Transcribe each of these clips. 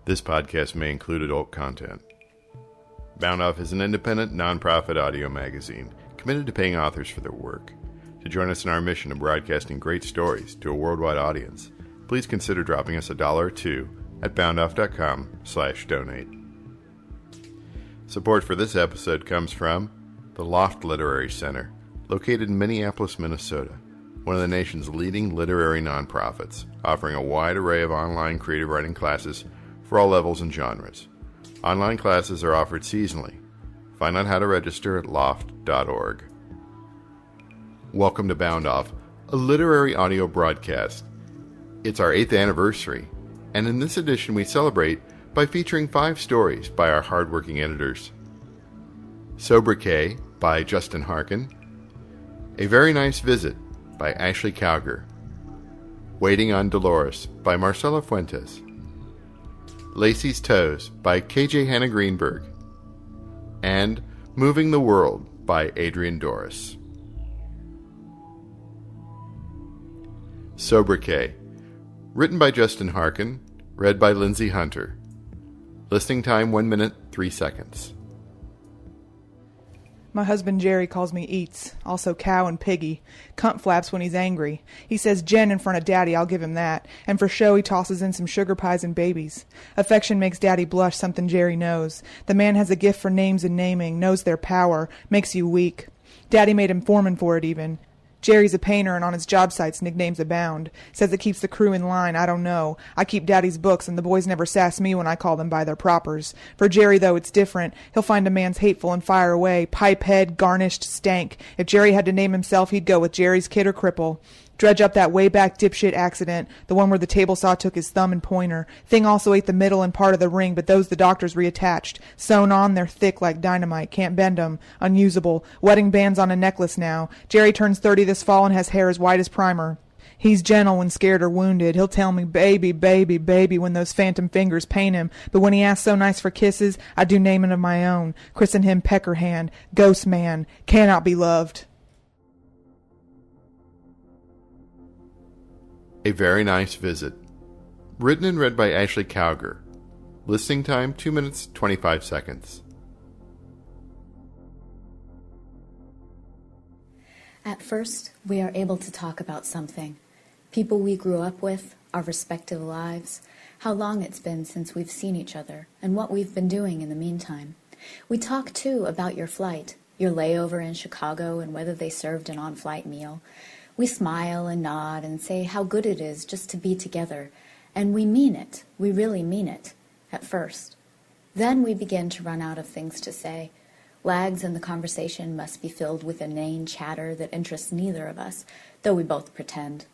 This podcast may include adult content. BoundOff is an independent, nonprofit audio magazine committed to paying authors for their work. To join us in our mission of broadcasting great stories to a worldwide audience, please consider dropping us $1 or $2 at boundoff.com/donate. Support for this episode comes from the Loft Literary Center, located in Minneapolis, Minnesota, one of the nation's leading literary nonprofits, offering a wide array of online creative writing classes for all levels and genres. Online classes are offered seasonally. Find out how to register at loft.org. Welcome to BoundOff, a literary audio broadcast. It's our 8th anniversary, and in this edition we celebrate by featuring 5 stories by our hardworking editors. Sobriquet by Justyn Harkin, A Very Nice Visit by Ashley Cowger, Waiting on Dolores by Marcela Fuentes, Lacy's Toes by KJ Hannah Greenberg, and Moving the World by Adrian Dorris. Sobriquet, written by Justyn Harkin, read by Lindsay Hunter. Listening time 1 minute, 3 seconds. My husband Jerry calls me Eats, also Cow and Piggy. Cunt flaps when he's angry. He says Jen in front of Daddy, I'll give him that. And for show he tosses in some sugar pies and babies. Affection makes Daddy blush, something Jerry knows. The man has a gift for names and naming, knows their power, makes you weak. Daddy made him foreman for it even. Jerry's a painter and on his job sites nicknames abound. Says it keeps the crew in line, I don't know. I keep Daddy's books and the boys never sass me when I call them by their propers. For Jerry, though, it's different. He'll find a man's hateful and fire away. Pipehead, garnished, stank. If Jerry had to name himself, he'd go with Jerry's kid or cripple. Dredge up that way back dipshit accident, the one where the table saw took his thumb and pointer. Thing also ate the middle and part of the ring, but those the doctors reattached. Sewn on, they're thick like dynamite, can't bend 'em. Unusable. Wedding bands on a necklace now. Jerry turns 30 this fall and has hair as white as primer. He's gentle when scared or wounded. He'll tell me, baby, baby, baby, when those phantom fingers pain him. But when he asks so nice for kisses, I do naming of my own. Christen him Peckerhand, Ghost Man, cannot be loved. A Very Nice Visit, written and read by Ashley Cowger. Listening time 2 minutes, 25 seconds. At first, we are able to talk about something. People we grew up with, our respective lives, how long it's been since we've seen each other, and what we've been doing in the meantime. We talk, too, about your flight, your layover in Chicago, and whether they served an on-flight meal. We smile and nod and say how good it is just to be together, and we mean it, we really mean it, at first. Then we begin to run out of things to say. Lags in the conversation must be filled with inane chatter that interests neither of us, though we both pretend.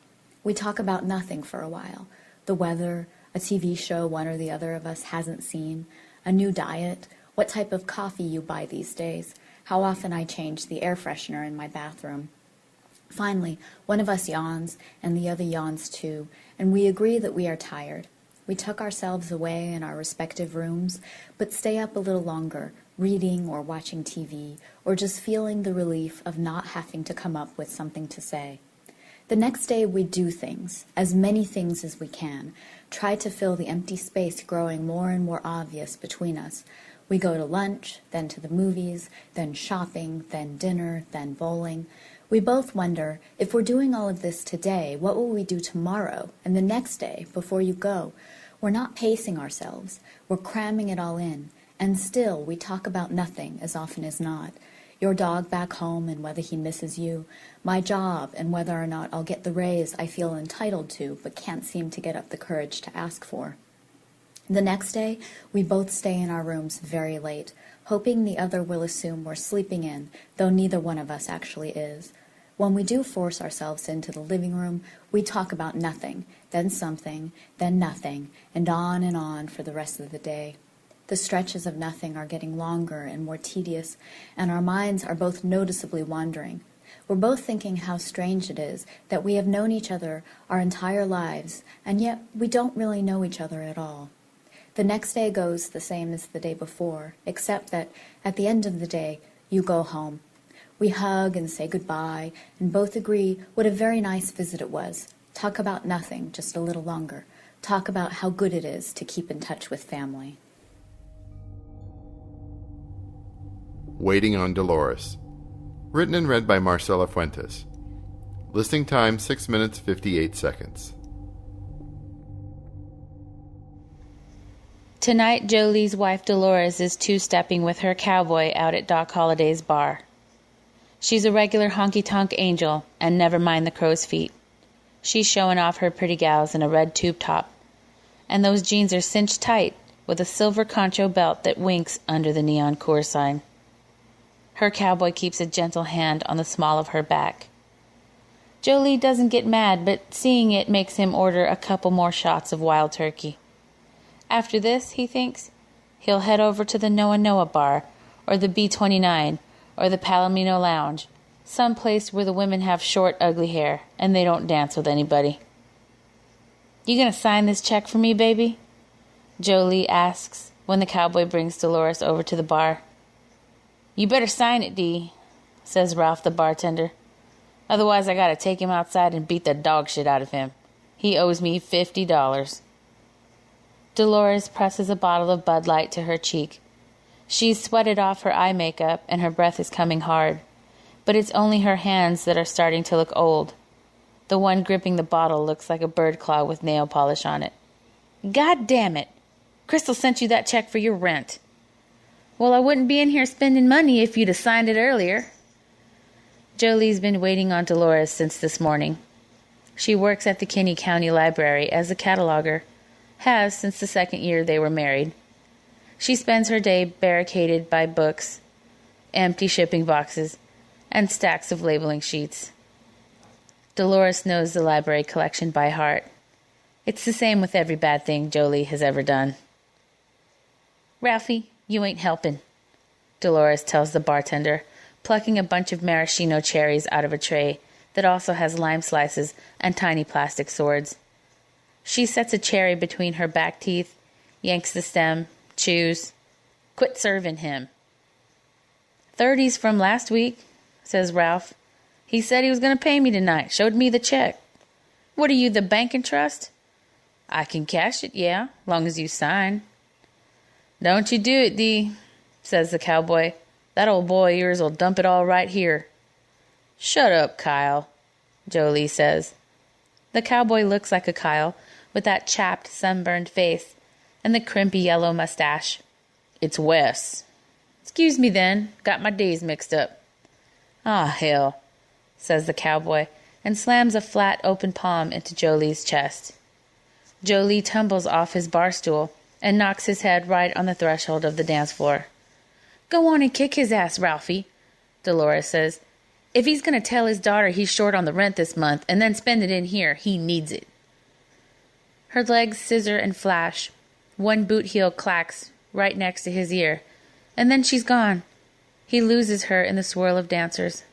We talk about nothing for a while. The weather, a TV show one or the other of us hasn't seen, a new diet, what type of coffee you buy these days, how often I change the air freshener in my bathroom. Finally, one of us yawns, and the other yawns too, and we agree that we are tired. We tuck ourselves away in our respective rooms, but stay up a little longer, reading or watching TV, or just feeling the relief of not having to come up with something to say. The next day we do things, as many things as we can, try to fill the empty space growing more and more obvious between us. We go to lunch, then to the movies, then shopping, then dinner, then bowling. We both wonder, if we're doing all of this today, what will we do tomorrow and the next day before you go? We're not pacing ourselves. We're cramming it all in. And still, we talk about nothing as often as not. Your dog back home and whether he misses you. My job and whether or not I'll get the raise I feel entitled to but can't seem to get up the courage to ask for. The next day, we both stay in our rooms very late, hoping the other will assume we're sleeping in, though neither one of us actually is. When we do force ourselves into the living room, we talk about nothing, then something, then nothing, and on for the rest of the day. The stretches of nothing are getting longer and more tedious, and our minds are both noticeably wandering. We're both thinking how strange it is that we have known each other our entire lives, and yet we don't really know each other at all. The next day goes the same as the day before, except that at the end of the day, you go home. We hug and say goodbye, and both agree what a very nice visit it was. Talk about nothing just a little longer. talk about how good it is to keep in touch with family. Waiting on Dolores. Written and read by Marcela Fuentes. Listing time 6 minutes 58 seconds. Tonight, Jolie's wife Dolores is two-stepping with her cowboy out at Doc Holliday's bar. She's a regular honky-tonk angel, and never mind the crow's feet. She's showing off her pretty gals in a red tube top, and those jeans are cinched tight with a silver concho belt that winks under the neon Coors sign. Her cowboy keeps a gentle hand on the small of her back. Jolie doesn't get mad, but seeing it makes him order a couple more shots of wild turkey. After this, he thinks, he'll head over to the Noah Noah bar, or the B29, or the Palomino Lounge, some place where the women have short, ugly hair, and they don't dance with anybody. "You gonna sign this check for me, baby?" Jolie asks when the cowboy brings Dolores over to the bar. "You better sign it, Dee," says Ralph the bartender. "Otherwise I gotta take him outside and beat the dog shit out of him. He owes me $50. Dolores presses a bottle of Bud Light to her cheek. She's sweated off her eye makeup and her breath is coming hard, but it's only her hands that are starting to look old. The one gripping the bottle looks like a bird claw with nail polish on it. "God damn it! Crystal sent you that check for your rent." "Well, I wouldn't be in here spending money if you'd have signed it earlier." Jolie's been waiting on Dolores since this morning. She works at the Kinney County Library as a cataloger, has since the second year they were married. She spends her day barricaded by books, empty shipping boxes, and stacks of labeling sheets. Dolores knows the library collection by heart. It's the same with every bad thing Jolie has ever done. "Ralphie, you ain't helping," Dolores tells the bartender, plucking a bunch of maraschino cherries out of a tray that also has lime slices and tiny plastic swords. She sets a cherry between her back teeth, yanks the stem, chews. "Quit serving him." "30's from last week," says Ralph. "He said he was going to pay me tonight. Showed me the check." "What are you, the bank and trust?" "I can cash it, yeah, long as you sign." "Don't you do it, Dee," says the cowboy. "That old boy of yours will dump it all right here." "Shut up, Kyle," Jolie says. The cowboy looks like a Kyle, with that chapped, sunburned face and the crimpy yellow mustache. "It's Wes." "Excuse me then, got my days mixed up." "Ah, hell," says the cowboy, and slams a flat, open palm into Jolie's chest. Jolie tumbles off his bar stool and knocks his head right on the threshold of the dance floor. "Go on and kick his ass, Ralphie," Dolores says. "If he's going to tell his daughter he's short on the rent this month and then spend it in here, he needs it." Her legs scissor and flash. One boot heel clacks right next to his ear, and then she's gone. He loses her in the swirl of dancers.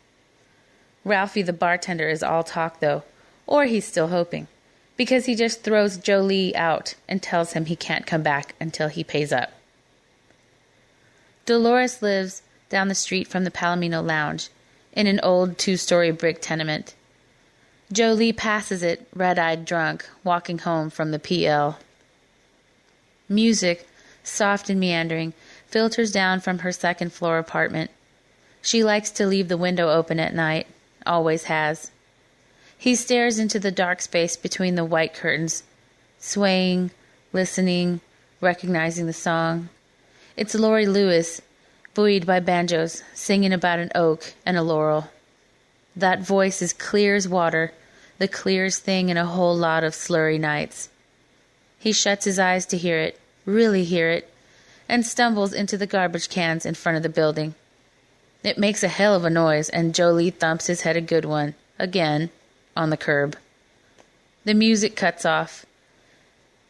Ralphie the bartender is all talk, though, or he's still hoping, because he just throws Jolie out and tells him he can't come back until he pays up. Dolores lives down the street from the Palomino Lounge, in an old 2-story brick tenement. Jolie passes it, red-eyed drunk, walking home from the PL. Music, soft and meandering, filters down from her second-floor apartment. She likes to leave the window open at night, always has. He stares into the dark space between the white curtains, swaying, listening, recognizing the song. It's Lori Lewis, buoyed by banjos, singing about an oak and a laurel. That voice is clear as water, the clearest thing in a whole lot of slurry nights. He shuts his eyes to hear it, really hear it, and stumbles into the garbage cans in front of the building. It makes a hell of a noise, and Jolie thumps his head a good one, again, on the curb. The music cuts off.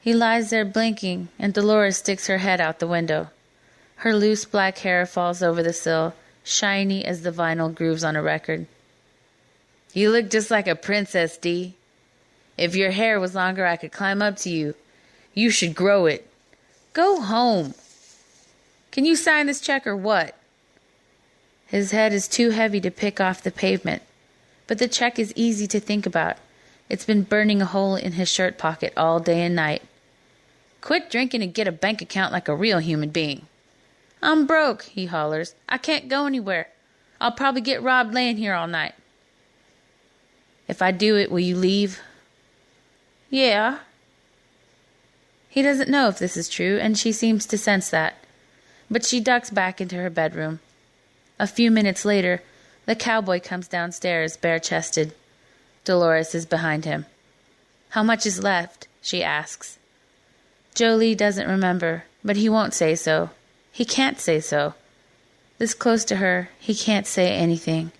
He lies there blinking, and Dolores sticks her head out the window. Her loose black hair falls over the sill, shiny as the vinyl grooves on a record. "You look just like a princess, Dee. If your hair was longer, I could climb up to you. You should grow it. Go home. Can you sign this check or what?" His head is too heavy to pick off the pavement, but the check is easy to think about. It's been burning a hole in his shirt pocket all day and night, Quit drinking and get a bank account like a real human being. I'm broke, he hollers. I can't go anywhere. I'll probably get robbed laying here all night. If I do it, will you leave? Yeah. He doesn't know if this is true, and she seems to sense that. But she ducks back into her bedroom. A few minutes later, the cowboy comes downstairs, bare-chested. Dolores is behind him. How much is left? She asks. Jolie doesn't remember, but he won't say so. He can't say so. This close to her, he can't say anything.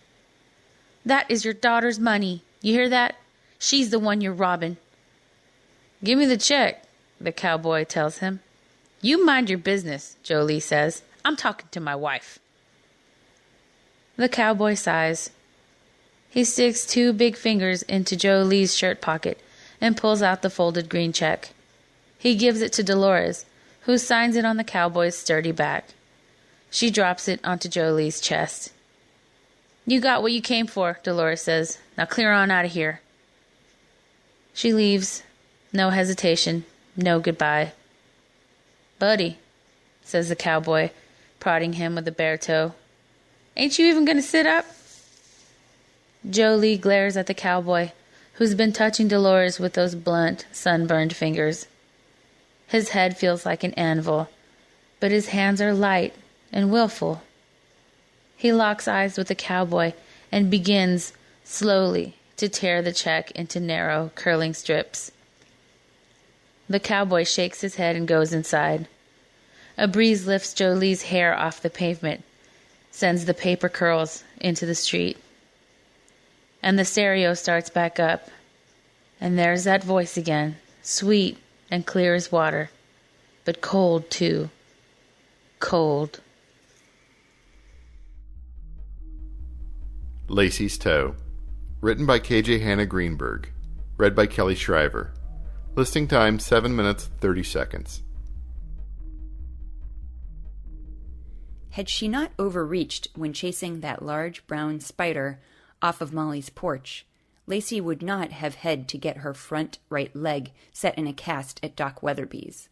That is your daughter's money. You hear that? She's the one you're robbing. Give me the check, the cowboy tells him. You mind your business, Jolie says. I'm talking to my wife. The cowboy sighs. He sticks 2 big fingers into Jolie's shirt pocket and pulls out the folded green check. He gives it to Dolores, who signs it on the cowboy's sturdy back. She drops it onto Jolie's chest. You got what you came for, Dolores says. Now clear on out of here. She leaves. No hesitation. No goodbye. Buddy, says the cowboy, prodding him with a bare toe. Ain't you even going to sit up? Jolie glares at the cowboy, who's been touching Dolores with those blunt, sunburned fingers. His head feels like an anvil, but his hands are light and willful. He locks eyes with the cowboy and begins, slowly, to tear the check into narrow, curling strips. The cowboy shakes his head and goes inside. A breeze lifts Jolie's hair off the pavement, sends the paper curls into the street. And the stereo starts back up. And there's that voice again, sweet and clear as water, but cold too. Cold. Lacy's Toe. Written by K.J. Hannah Greenberg. Read by Kelly Shriver. Listing time 7 minutes 30 seconds. Had she not overreached when chasing that large brown spider off of Molly's porch, Lacy would not have had to get her front right leg set in a cast at Doc Weatherby's.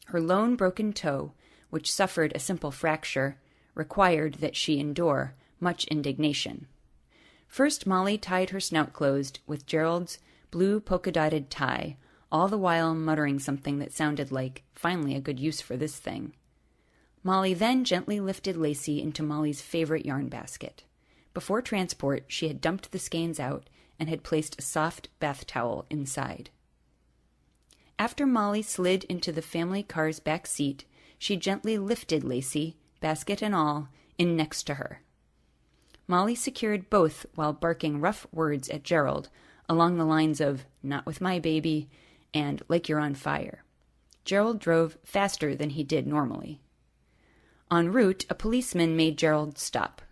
Her lone broken toe, which suffered a simple fracture, required that she endure much indignation. First, Molly tied her snout closed with Gerald's blue polka-dotted tie, all the while muttering something that sounded like, finally a good use for this thing. Molly then gently lifted Lacy into Molly's favorite yarn basket. Before transport, she had dumped the skeins out and had placed a soft bath towel inside. After Molly slid into the family car's back seat, she gently lifted Lacy, basket and all, in next to her. Molly secured both while barking rough words at Gerald, along the lines of, "Not with my baby," and "like you're on fire." Gerald drove faster than he did normally. En route, a policeman made Gerald stop.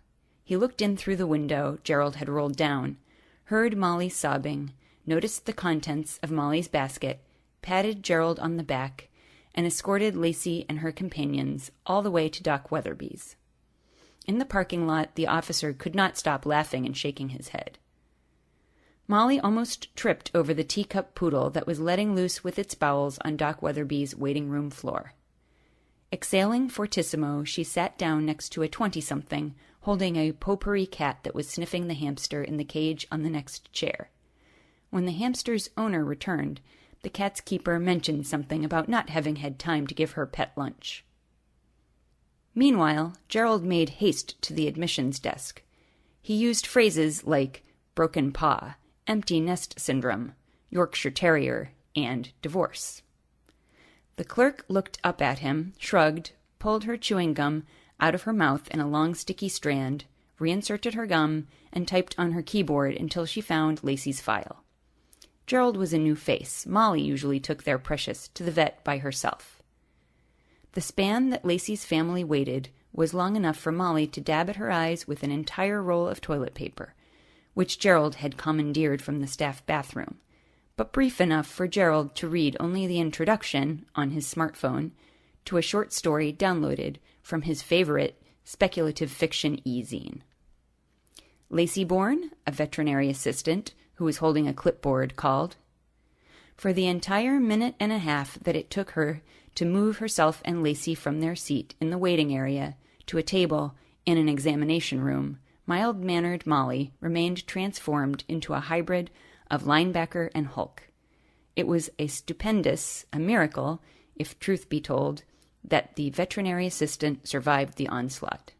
He looked in through the window Gerald had rolled down, heard Molly sobbing, noticed the contents of Molly's basket, patted Gerald on the back, and escorted Lacy and her companions all the way to Doc Weatherby's. In the parking lot, the officer could not stop laughing and shaking his head. Molly almost tripped over the teacup poodle that was letting loose with its bowels on Doc Weatherby's waiting room floor. Exhaling fortissimo, she sat down next to a 20-something, holding a potpourri cat that was sniffing the hamster in the cage on the next chair. When the hamster's owner returned, the cat's keeper mentioned something about not having had time to give her pet lunch. Meanwhile, Gerald made haste to the admissions desk. He used phrases like broken paw, empty nest syndrome, Yorkshire Terrier, and divorce. The clerk looked up at him, shrugged, pulled her chewing gum out of her mouth in a long sticky strand, reinserted her gum, and typed on her keyboard until she found Lacy's file. Gerald was a new face. Molly usually took their precious to the vet by herself. The span that Lacy's family waited was long enough for Molly to dab at her eyes with an entire roll of toilet paper, which Gerald had commandeered from the staff bathroom, but brief enough for Gerald to read only the introduction, on his smartphone, to a short story downloaded from his favorite speculative fiction e-zine. Lacy Bourne, a veterinary assistant who was holding a clipboard, called. For the entire minute and a half that it took her to move herself and Lacy from their seat in the waiting area to a table in an examination room, mild-mannered Molly remained transformed into a hybrid of linebacker and Hulk. It was a miracle, if truth be told, that the veterinary assistant survived the onslaught.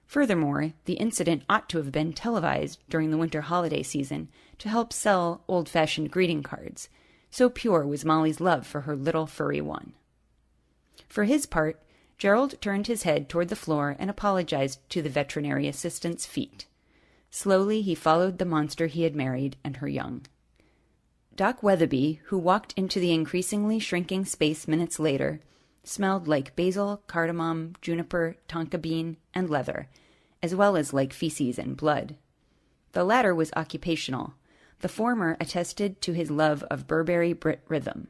Furthermore, the incident ought to have been televised during the winter holiday season to help sell old-fashioned greeting cards. So pure was Molly's love for her little furry one. For his part, Gerald turned his head toward the floor and apologized to the veterinary assistant's feet. Slowly he followed the monster he had married and her young. Doc Weatherby, who walked into the increasingly shrinking space minutes later, smelled like basil, cardamom, juniper, tonka bean, and leather, as well as like feces and blood. The latter was occupational. The former attested to his love of Burberry Brit rhythm.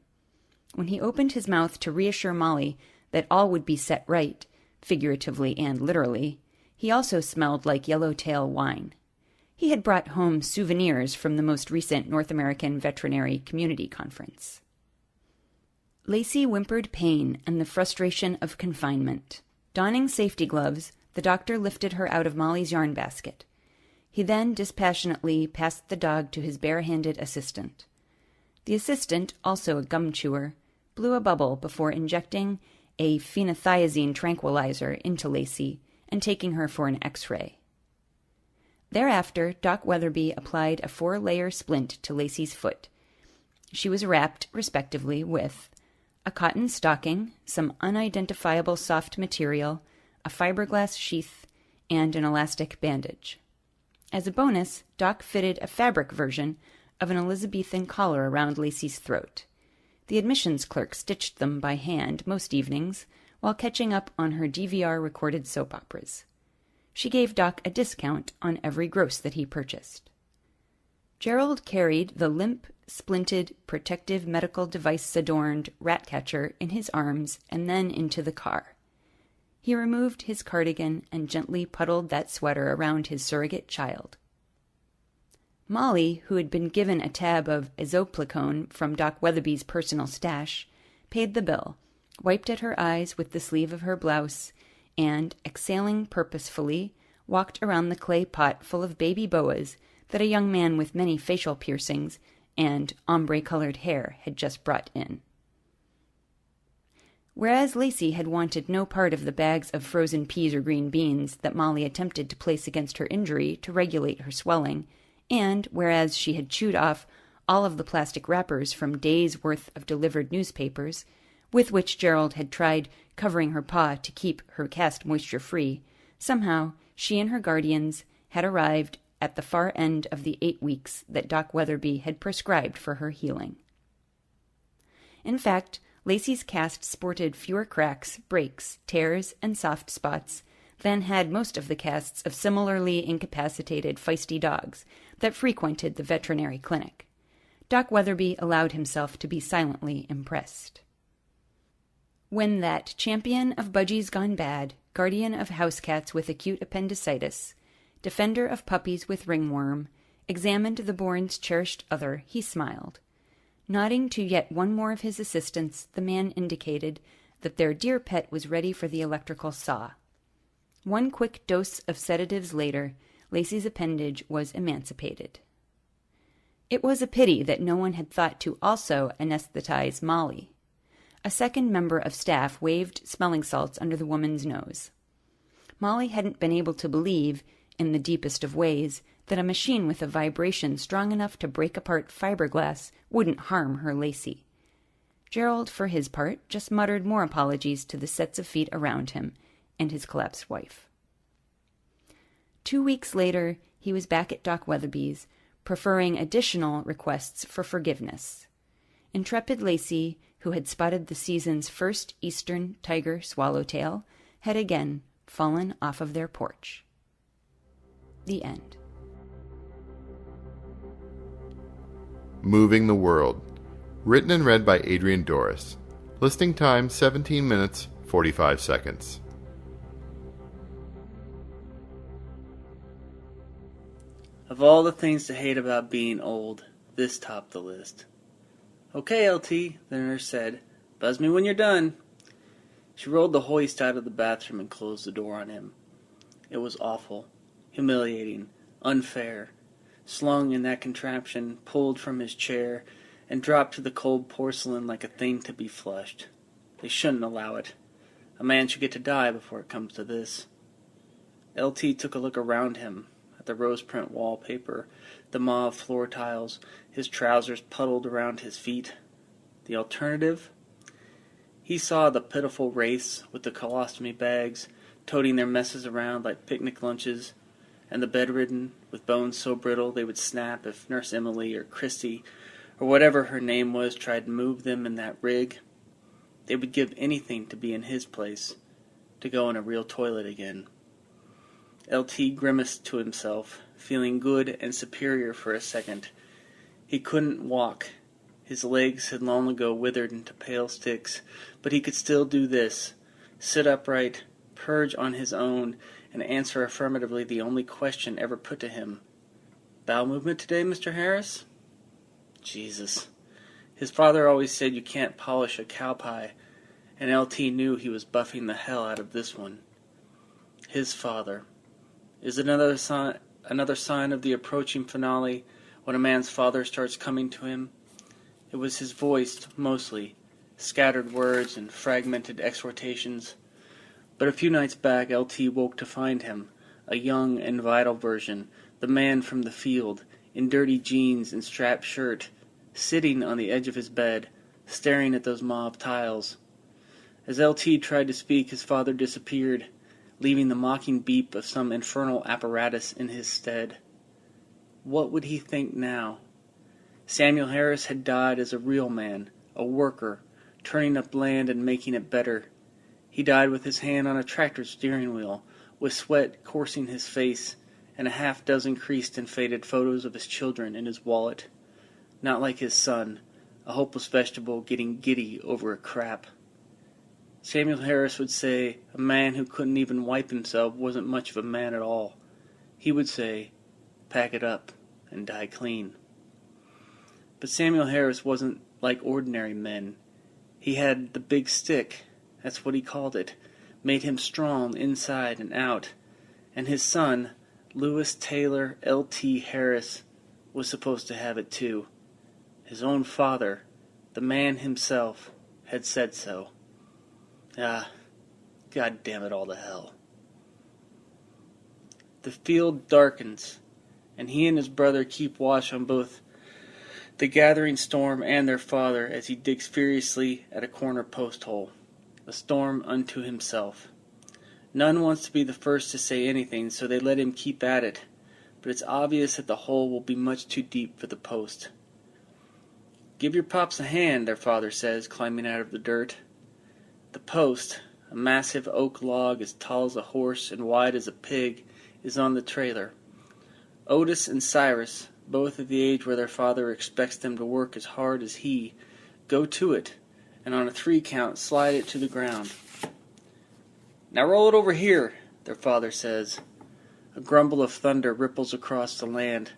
When he opened his mouth to reassure Molly that all would be set right, figuratively and literally, he also smelled like yellowtail wine. He had brought home souvenirs from the most recent North American Veterinary Community Conference. Lacy whimpered pain and the frustration of confinement. Donning safety gloves, the doctor lifted her out of Molly's yarn basket. He then dispassionately passed the dog to his bare-handed assistant. The assistant, also a gum chewer, blew a bubble before injecting a phenothiazine tranquilizer into Lacy and taking her for an X-ray. Thereafter, Doc Weatherby applied a 4-layer splint to Lacy's foot. She was wrapped, respectively, with a cotton stocking, some unidentifiable soft material, a fiberglass sheath, and an elastic bandage. As a bonus, Doc fitted a fabric version of an Elizabethan collar around Lacy's throat. The admissions clerk stitched them by hand most evenings while catching up on her DVR-recorded soap operas. She gave Doc a discount on every gross that he purchased. Gerald carried the limp, splinted, protective medical device-adorned rat catcher in his arms and then into the car. He removed his cardigan and gently puddled that sweater around his surrogate child. Molly, who had been given a tab of isoplicone from Doc Weatherby's personal stash, paid the bill, wiped at her eyes with the sleeve of her blouse, and, exhaling purposefully, walked around the clay pot full of baby boas that a young man with many facial piercings and ombre-colored hair had just brought in. Whereas Lacy had wanted no part of the bags of frozen peas or green beans that Molly attempted to place against her injury to regulate her swelling, and whereas she had chewed off all of the plastic wrappers from days' worth of delivered newspapers, with which Gerald had tried covering her paw to keep her cast moisture-free, somehow she and her guardians had arrived at the far end of the 8 weeks that Doc Weatherby had prescribed for her healing. In fact, Lacy's cast sported fewer cracks, breaks, tears, and soft spots than had most of the casts of similarly incapacitated feisty dogs that frequented the veterinary clinic. Doc Weatherby allowed himself to be silently impressed. When that champion of budgies gone bad, guardian of house cats with acute appendicitis, defender of puppies with ringworm, examined the born's cherished other, he smiled. Nodding to yet one more of his assistants, the man indicated that their dear pet was ready for the electrical saw. One quick dose of sedatives later, Lacy's appendage was emancipated. It was a pity that no one had thought to also anesthetize Molly. A second member of staff waved smelling salts under the woman's nose. Molly hadn't been able to believe, in the deepest of ways, that a machine with a vibration strong enough to break apart fiberglass wouldn't harm her Lacy. Gerald, for his part, just muttered more apologies to the sets of feet around him and his collapsed wife. 2 weeks later, he was back at Doc Weatherby's, preferring additional requests for forgiveness. Intrepid Lacy, who had spotted the season's first eastern tiger swallowtail, had again fallen off of their porch. The end. Moving the World. Written and read by Adrian Dorris. Listing time 17 minutes, 45 seconds. Of all the things to hate about being old, this topped the list. "Okay, LT," the nurse said. "Buzz me when you're done." She rolled the hoist out of the bathroom and closed the door on him. It was awful, humiliating, unfair. Slung in that contraption, pulled from his chair, and dropped to the cold porcelain like a thing to be flushed. They shouldn't allow it. A man should get to die before it comes to this. LT took a look around him, at the rose print wallpaper, the mauve floor tiles, his trousers puddled around his feet. The alternative? He saw the pitiful wraiths with the colostomy bags, toting their messes around like picnic lunches, and the bedridden, with bones so brittle they would snap if Nurse Emily or Christy, or whatever her name was, tried to move them in that rig. They would give anything to be in his place, to go in a real toilet again. LT grimaced to himself, feeling good and superior for a second. He couldn't walk. His legs had long ago withered into pale sticks, but he could still do this: sit upright, purge on his own, and answer affirmatively the only question ever put to him. "Bowel movement today, Mr. Harris?" Jesus. His father always said you can't polish a cow pie, and LT knew he was buffing the hell out of this one. His father. Is it another sign of the approaching finale, when a man's father starts coming to him? It was his voice, mostly, scattered words and fragmented exhortations. But a few nights back, LT woke to find him, a young and vital version, the man from the field, in dirty jeans and strapped shirt, sitting on the edge of his bed, staring at those mauve tiles. As LT tried to speak, his father disappeared, leaving the mocking beep of some infernal apparatus in his stead. What would he think now? Samuel Harris had died as a real man, a worker, turning up land and making it better. He died with his hand on a tractor steering wheel, with sweat coursing his face, and a half-dozen creased and faded photos of his children in his wallet. Not like his son, a hopeless vegetable getting giddy over a crap. Samuel Harris would say a man who couldn't even wipe himself wasn't much of a man at all. He would say, pack it up and die clean. But Samuel Harris wasn't like ordinary men. He had the big stick, that's what he called it, made him strong inside and out. And his son, Lewis Taylor L.T. Harris, was supposed to have it too. His own father, the man himself, had said so. God damn it all to hell. The field darkens, and he and his brother keep watch on both the gathering storm and their father as he digs furiously at a corner post hole, a storm unto himself. None wants to be the first to say anything, so they let him keep at it, but it's obvious that the hole will be much too deep for the post. "Give your pops a hand," their father says, climbing out of the dirt. The post, a massive oak log as tall as a horse and wide as a pig, is on the trailer. Otis and Cyrus, both at the age where their father expects them to work as hard as he, go to it, and on a 3 count slide it to the ground. "Now roll it over here," their father says. A grumble of thunder ripples across the land.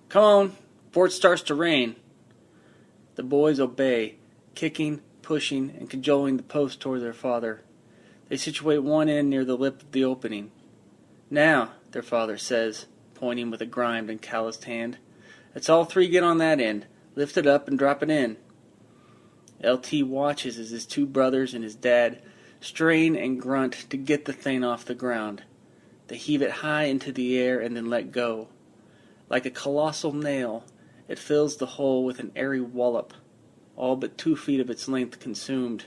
"Come on, before it starts to rain." The boys obey, kicking, pushing, and cajoling the post toward their father. They situate one end near the lip of the opening. "Now," their father says, pointing with a grimed and calloused hand, "let's all 3 get on that end. Lift it up and drop it in." LT watches as his 2 brothers and his dad strain and grunt to get the thing off the ground. They heave it high into the air and then let go. Like a colossal nail, it fills the hole with an airy wallop, all but 2 feet of its length consumed.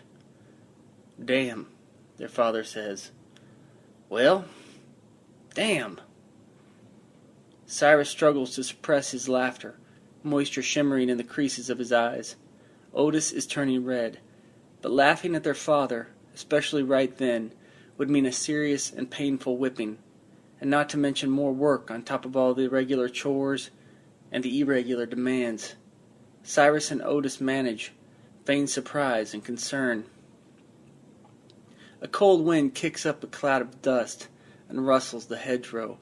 "Damn," their father says. "Well, damn." Cyrus struggles to suppress his laughter, moisture shimmering in the creases of his eyes. Otis is turning red, but laughing at their father, especially right then, would mean a serious and painful whipping, and not to mention more work on top of all the regular chores and the irregular demands. Cyrus and Otis manage, feign surprise and concern. A cold wind kicks up a cloud of dust and rustles the hedgerow.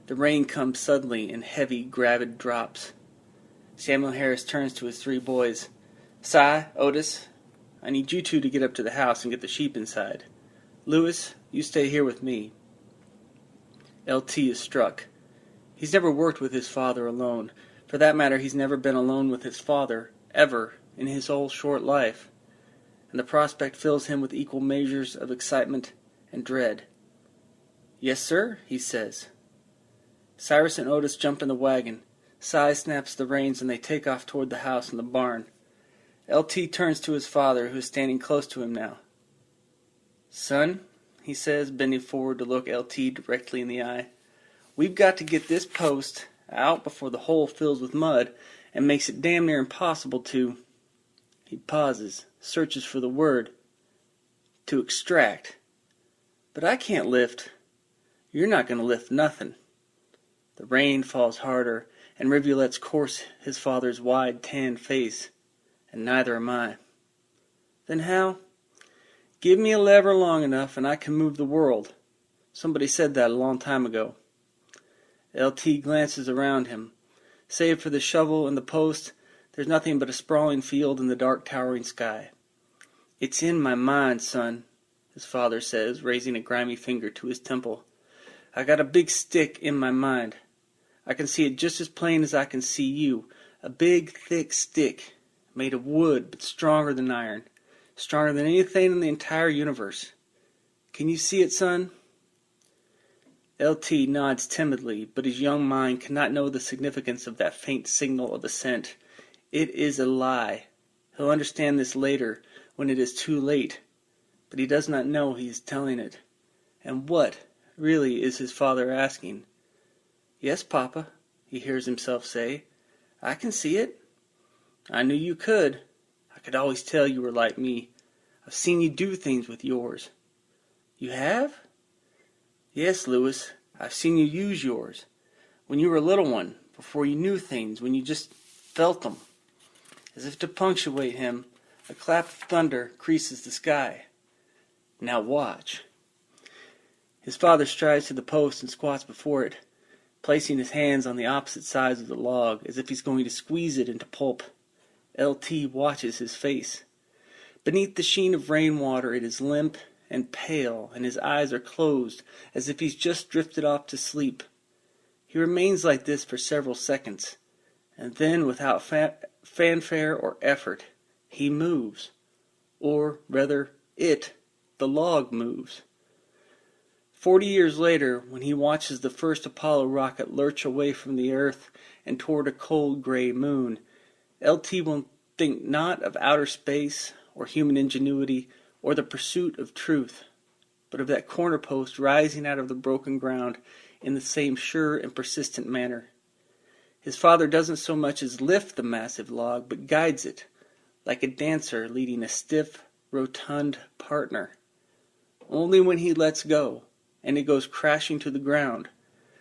The rain comes suddenly in heavy, gravid drops. Samuel Harris turns to his 3 boys. Si, Otis, I need you two to get up to the house and get the sheep inside. Lewis, you stay here with me. LT is struck. He's never worked with his father alone. For that matter, he's never been alone with his father, ever, in his whole short life. And the prospect fills him with equal measures of excitement and dread. Yes, sir, he says. Cyrus and Otis jump in the wagon. Si snaps the reins and they take off toward the house and the barn. LT turns to his father, who is standing close to him now. Son, he says, bending forward to look LT directly in the eye, we've got to get this post out before the hole fills with mud and makes it damn near impossible to... He pauses, searches for the word. To extract. But I can't lift. You're not going to lift nothing. The rain falls harder, and rivulets course his father's wide, tanned face, and neither am I. Then how? Give me a lever long enough, and I can move the world. Somebody said that a long time ago. LT glances around him. Save for the shovel and the post, there's nothing but a sprawling field and the dark towering sky. It's in my mind, son, his father says, raising a grimy finger to his temple. I got a big stick in my mind. I can see it just as plain as I can see you. A big, thick stick, made of wood, but stronger than iron. Stronger than anything in the entire universe. Can you see it, son? LT nods timidly, but his young mind cannot know the significance of that faint signal of assent. It is a lie. He'll understand this later, when it is too late. But he does not know he is telling it. And what, really, is his father asking? Yes, Papa, he hears himself say. I can see it. I knew you could. I could always tell you were like me. I've seen you do things with yours. You have? Yes, Lewis, I've seen you use yours. When you were a little one, before you knew things, when you just felt them. As if to punctuate him, a clap of thunder creases the sky. Now watch. His father strides to the post and squats before it, placing his hands on the opposite sides of the log, as if he's going to squeeze it into pulp. LT watches his face. Beneath the sheen of rainwater it is limp and pale, and his eyes are closed, as if he's just drifted off to sleep. He remains like this for several seconds, and then, without fanfare or effort, he moves. Or, rather, the log moves. 40 years later, when he watches the first Apollo rocket lurch away from the Earth and toward a cold gray moon, LT will think not of outer space or human ingenuity or the pursuit of truth, but of that corner post rising out of the broken ground in the same sure and persistent manner. His father doesn't so much as lift the massive log, but guides it, like a dancer leading a stiff, rotund partner. Only when he lets go, and it goes crashing to the ground,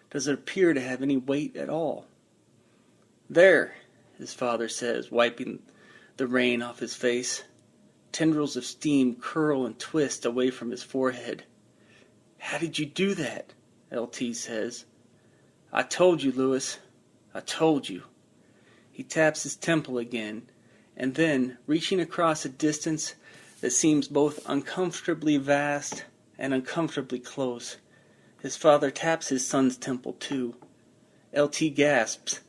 does it appear to have any weight at all. There, his father says, wiping the rain off his face. Tendrils of steam curl and twist away from his forehead. How did you do that? LT says. I told you, Lewis. I told you. He taps his temple again, and then, reaching across a distance that seems both uncomfortably vast and uncomfortably close, his father taps his son's temple too. LT gasps.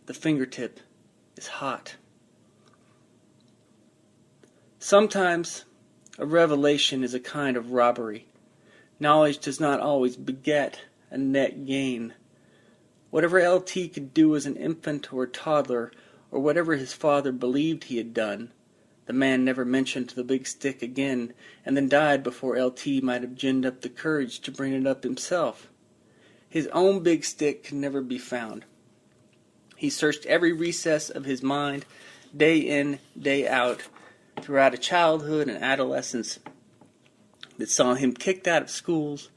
The fingertip is hot. Sometimes a revelation is a kind of robbery. Knowledge does not always beget a net gain. Whatever LT could do as an infant or a toddler, or whatever his father believed he had done, the man never mentioned the big stick again, and then died before LT might have ginned up the courage to bring it up himself. His own big stick could never be found. He searched every recess of his mind, day in, day out, throughout a childhood and adolescence that saw him kicked out of schools,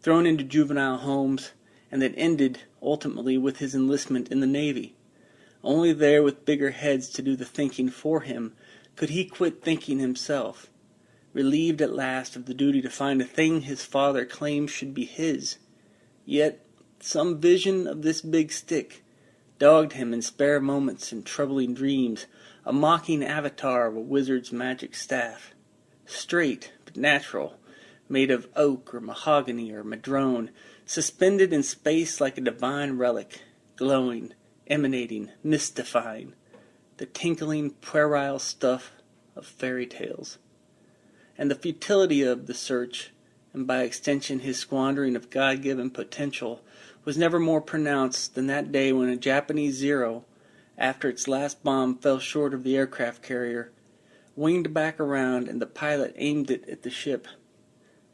thrown into juvenile homes, and that ended, ultimately, with his enlistment in the Navy. Only there, with bigger heads to do the thinking for him, could he quit thinking himself, relieved at last of the duty to find a thing his father claimed should be his. Yet some vision of this big stick, dogged him in spare moments and troubling dreams, a mocking avatar of a wizard's magic staff. Straight, but natural, made of oak or mahogany or madrone, suspended in space like a divine relic, glowing, emanating, mystifying, the tinkling puerile stuff of fairy tales. And the futility of the search, and by extension his squandering of God-given potential, was never more pronounced than that day when a Japanese Zero, after its last bomb fell short of the aircraft carrier, winged back around and the pilot aimed it at the ship.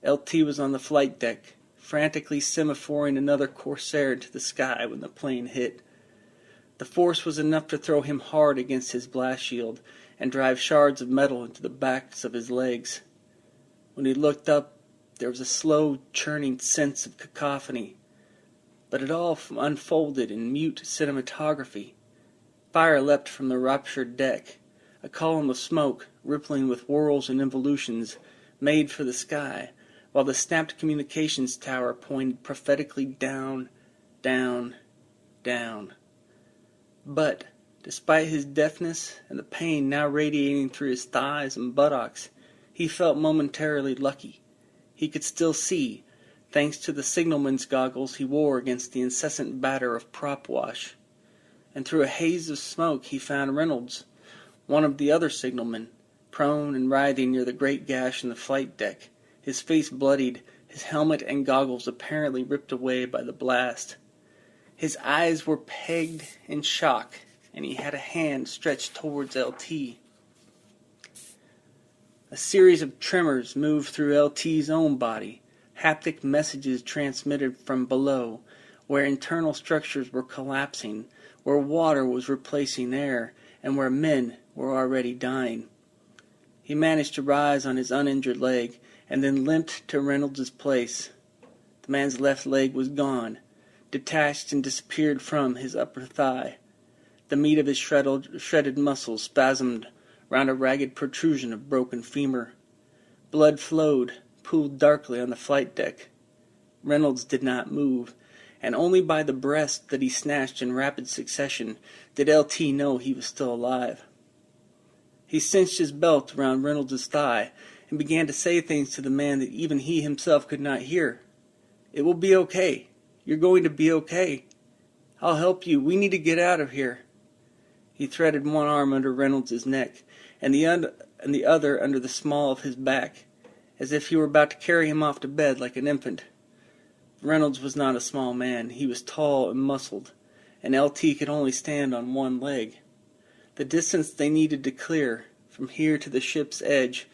LT was on the flight deck, frantically semaphoring another Corsair into the sky when the plane hit. The force was enough to throw him hard against his blast shield and drive shards of metal into the backs of his legs. When he looked up, there was a slow, churning sense of cacophony, but it all unfolded in mute cinematography. Fire leapt from the ruptured deck, a column of smoke, rippling with whirls and involutions, made for the sky, while the snapped communications tower pointed prophetically down, down, down. But, despite his deafness and the pain now radiating through his thighs and buttocks, he felt momentarily lucky. He could still see, thanks to the signalman's goggles he wore against the incessant batter of prop wash. And through a haze of smoke he found Reynolds, one of the other signalmen, prone and writhing near the great gash in the flight deck, his face bloodied, his helmet and goggles apparently ripped away by the blast. His eyes were pegged in shock, and he had a hand stretched towards LT. A series of tremors moved through LT's own body, haptic messages transmitted from below, where internal structures were collapsing, where water was replacing air, and where men were already dying. He managed to rise on his uninjured leg, and then limped to Reynolds' place. The man's left leg was gone, detached and disappeared from his upper thigh. The meat of his shredded muscles spasmed round a ragged protrusion of broken femur. Blood flowed, pooled darkly on the flight deck. Reynolds did not move, and only by the breast that he snatched in rapid succession did LT know he was still alive. He cinched his belt around Reynolds' thigh and began to say things to the man that even he himself could not hear. "It will be okay. You're going to be okay. I'll help you. We need to get out of here." He threaded one arm under Reynolds' neck and the other under the small of his back, as if he were about to carry him off to bed like an infant. Reynolds was not a small man. He was tall and muscled, and LT could only stand on one leg. The distance they needed to clear, from here to the ship's edge,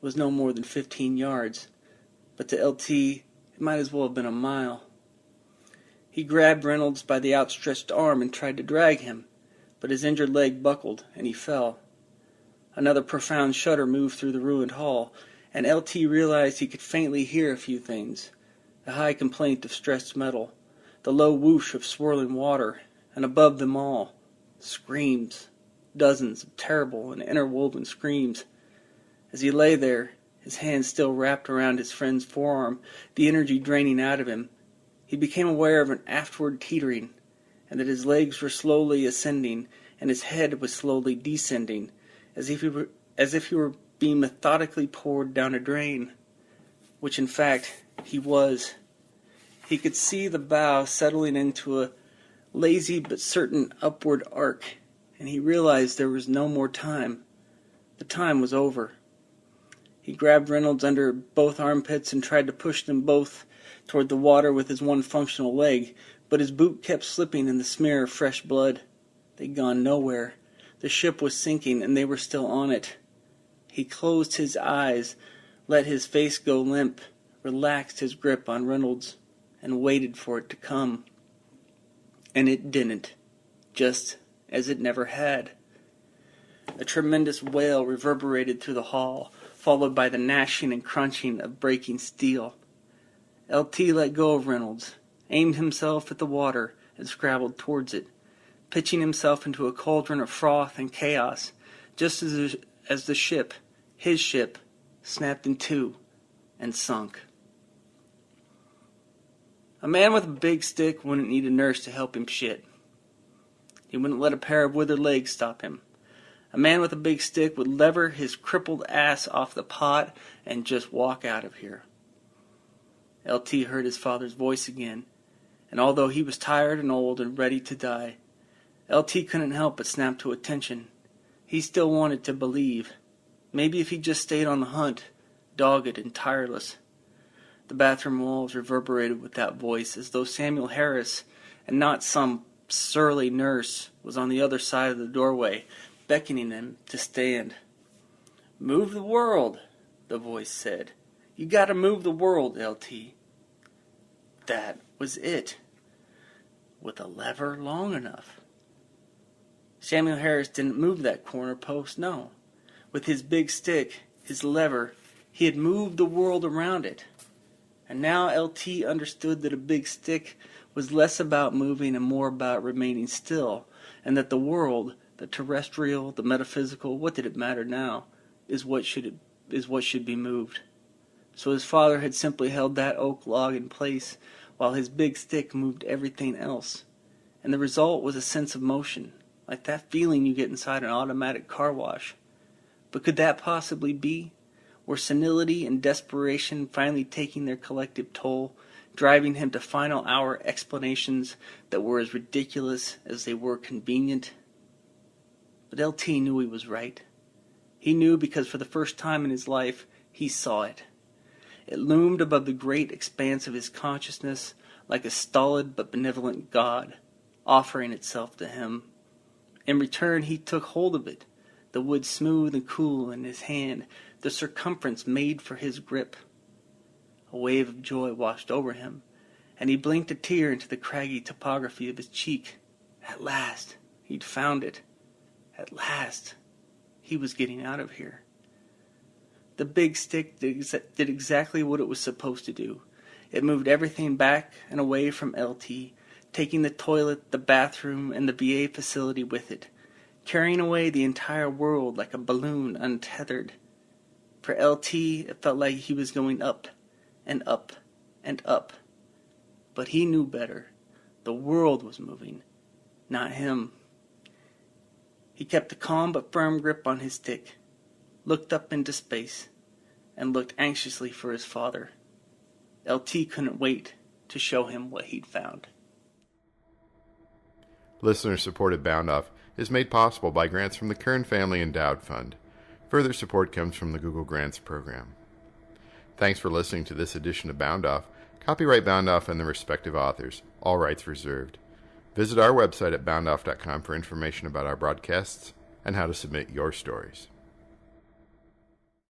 was no more than 15 yards, but to LT it might as well have been a mile. He grabbed Reynolds by the outstretched arm and tried to drag him, but his injured leg buckled, and he fell. Another profound shudder moved through the ruined hall, and LT realized he could faintly hear a few things: the high complaint of stressed metal, the low whoosh of swirling water, and above them all, screams, dozens of terrible and interwoven screams. As he lay there, his hand still wrapped around his friend's forearm, the energy draining out of him, he became aware of an aftward teetering, and that his legs were slowly ascending, and his head was slowly descending, as if he were being methodically poured down a drain, which in fact he was. He could see the bow settling into a lazy but certain upward arc, and he realized there was no more time. The time was over. He grabbed Reynolds under both armpits and tried to push them both toward the water with his one functional leg, but his boot kept slipping in the smear of fresh blood. They'd gone nowhere. The ship was sinking, and they were still on it. He closed his eyes, let his face go limp, relaxed his grip on Reynolds, and waited for it to come. And it didn't, just as it never had. A tremendous wail reverberated through the hall, followed by the gnashing and crunching of breaking steel. LT let go of Reynolds, aimed himself at the water, and scrabbled towards it, pitching himself into a cauldron of froth and chaos, just as the ship, his ship, snapped in two and sunk. A man with a big stick wouldn't need a nurse to help him shit. He wouldn't let a pair of withered legs stop him. A man with a big stick would lever his crippled ass off the pot and just walk out of here. LT heard his father's voice again, and although he was tired and old and ready to die, LT couldn't help but snap to attention. He still wanted to believe. Maybe if he just stayed on the hunt, dogged and tireless. The bathroom walls reverberated with that voice, as though Samuel Harris, and not some surly nurse, was on the other side of the doorway, beckoning him to stand. "Move the world," the voice said. "You gotta move the world, LT." That was it. With a lever long enough. Samuel Harris didn't move that corner post, no. With his big stick, his lever, he had moved the world around it. And now LT understood that a big stick was less about moving and more about remaining still, and that the world, the terrestrial, the metaphysical, what did it matter now, is what should be moved. So his father had simply held that oak log in place while his big stick moved everything else. And the result was a sense of motion, like that feeling you get inside an automatic car wash. But could that possibly be? Were senility and desperation finally taking their collective toll, driving him to final hour explanations that were as ridiculous as they were convenient? But LT knew he was right. He knew because for the first time in his life, he saw it. It loomed above the great expanse of his consciousness like a stolid but benevolent God, offering itself to him. In return, he took hold of it, the wood smooth and cool in his hand, the circumference made for his grip. A wave of joy washed over him, and he blinked a tear into the craggy topography of his cheek. At last, he'd found it. At last, he was getting out of here. The big stick did exactly what it was supposed to do. It moved everything back and away from LT, taking the toilet, the bathroom, and the VA facility with it, carrying away the entire world like a balloon untethered. For LT, it felt like he was going up and up and up. But he knew better. The world was moving, not him. He kept a calm but firm grip on his stick, looked up into space, and looked anxiously for his father. LT couldn't wait to show him what he'd found. Listener-supported BoundOff is made possible by grants from the Kern Family Endowed Fund. Further support comes from the Google Grants Program. Thanks for listening to this edition of BoundOff. Copyright BoundOff and the respective authors. All rights reserved. Visit our website at boundoff.com for information about our broadcasts and how to submit your stories.